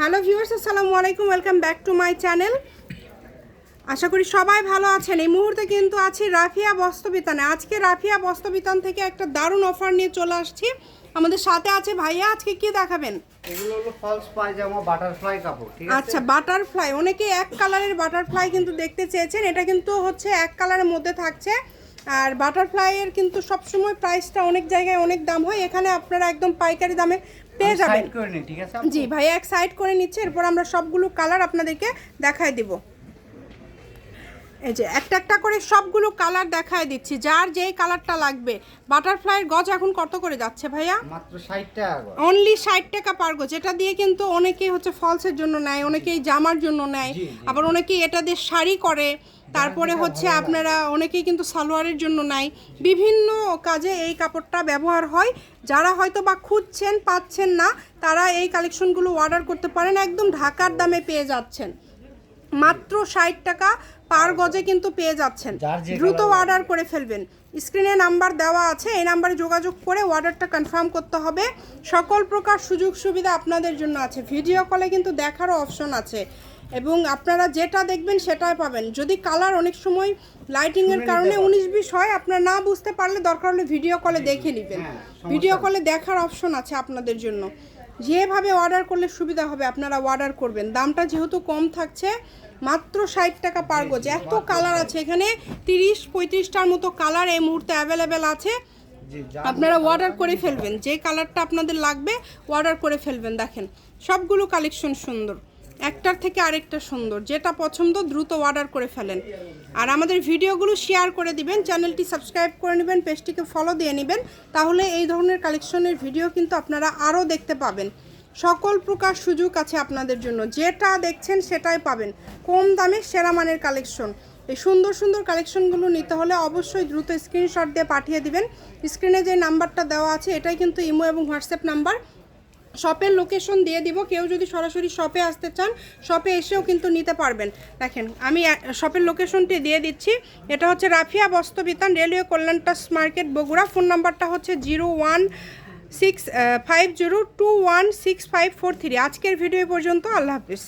Hello viewers, আসসালামু আলাইকুম, welcome back to my channel. আশা করি সবাই ভালো আছেন। এই মুহূর্তে কিন্তু আছি রাফিয়া বস্ত্রবিতানে। আজকে রাফিয়া বস্ত্রবিতান থেকে একটা দারুণ অফার নিয়ে চলে আসছি। আমাদের সাথে আছে ভাইয়া। আজকে কি দেখাবেন? এগুলো হলো ফলস পায়জামা বাটারফ্লাই কাপড়, ঠিক আছে? আচ্ছা, বাটারফ্লাই। অনেকে এক কালারের বাটারফ্লাই কিন্তু দেখতে চেয়েছেন। এটা কিন্তু হচ্ছে এক কালারের মধ্যে থাকছে। আর বাটারফ্লাইয়ের কিন্তু সবসময় প্রাইসটা অনেক জায়গায় অনেক দাম হয়, এখানে আপনারা একদম পাইকারি দামে পেয়ে যাবেন। ঠিক আছে জি ভাইয়া এক সাইড করে নিচ্ছে, এরপর আমরা সবগুলো কালার আপনাদেরকে দেখায় দিব। এই যে একটা একটা করে সবগুলো কালার দেখায় দিচ্ছি, যার যেই কালারটা লাগবে। বাটারফ্লাইয়ের গজ এখন কত করে যাচ্ছে ভাইয়া? মাত্র 60 টাকা গজ। অনলি 60 টাকা পার গজ। এটা দিয়ে কিন্তু অনেকেই হচ্ছে ফলসের জন্য নেয়, অনেকেই জামার জন্য নেয়, আবার অনেকেই এটা দিয়ে শাড়ি করে। তারপরে হচ্ছে আপনারা অনেকেই কিন্তু সালোয়ারের জন্য নেয়। বিভিন্ন কাজে এই কাপড়টা ব্যবহার হয়। যারা হয়তো বা খুঁজছেন পাচ্ছেন না, তারা এই কালেকশনগুলো অর্ডার করতে পারেন। একদম ঢাকার দামে পেয়ে যাচ্ছেন, মাত্র 60 টাকা পার গজে কিন্তু পেয়ে যাচ্ছেন। দ্রুত অর্ডার করে ফেলবেন। স্ক্রিনে নাম্বার দেওয়া আছে, এই নাম্বারে যোগাযোগ করে অর্ডারটা কনফার্ম করতে হবে। সকল প্রকার সুযোগ সুবিধা আপনাদের জন্য আছে। ভিডিও কলে কিন্তু দেখারও অপশন আছে, এবং আপনারা যেটা দেখবেন সেটাই পাবেন। যদি কালার অনেক সময় লাইটিংয়ের কারণে 19-20 হয়, আপনারা না বুঝতে পারলে দরকার হলে ভিডিও কলে দেখে নেবেন। ভিডিও কলে দেখার অপশন আছে আপনাদের জন্য। যেভাবে অর্ডার করলে সুবিধা হবে আপনারা অর্ডার করবেন। দামটা যেহেতু কম থাকছে, মাত্র 60 টাকা পার গজ। এত কালার আছে এখানে, 30-35টার মতো কালার এই মুহূর্তে অ্যাভেলেবেল আছে। আপনারা অর্ডার করে ফেলবেন, যে কালারটা আপনাদের লাগবে অর্ডার করে ফেলবেন। দেখেন সবগুলো কালেকশন সুন্দর, একটার থেকে আরেকটা সুন্দর। যেটা পছন্দ দ্রুত অর্ডার করে ফেলেন। আর আমাদের ভিডিওগুলো শেয়ার করে দিবেন, চ্যানেলটি সাবস্ক্রাইব করে নেবেন, পেজটিকে ফলো দিয়ে নেবেন। তাহলে এই ধরনের কালেকশনের ভিডিও কিন্তু আপনারা আরও দেখতে পাবেন। সকল প্রকার সুযোগ আছে আপনাদের জন্য, যেটা দেখছেন সেটাই পাবেন। কম দামে সেরা মানের কালেকশন। এই সুন্দর সুন্দর কালেকশনগুলো নিতে হলে অবশ্যই দ্রুত স্ক্রিনশট দিয়ে পাঠিয়ে দিবেন। স্ক্রিনে যে নাম্বারটা দেওয়া আছে এটাই কিন্তু ইমো এবং হোয়াটসঅ্যাপ নাম্বার। শপের লোকেশন দিয়ে দিব, কেউ যদি সরাসরি শপে আসতে চান শপে এসেও কিন্তু নিতে পারবেন। দেখেন আমি শপের লোকেশনটি দিয়ে দিচ্ছি। এটা হচ্ছে রাফিয়া বস্ত্রবিতান, রেলওয়ে কল্যাণ ট্রাস্ট মার্কেট, বগুড়া। ফোন নাম্বারটা হচ্ছে 01650216543। আজকের ভিডিও পর্যন্ত। আল্লাহ হাফিজ।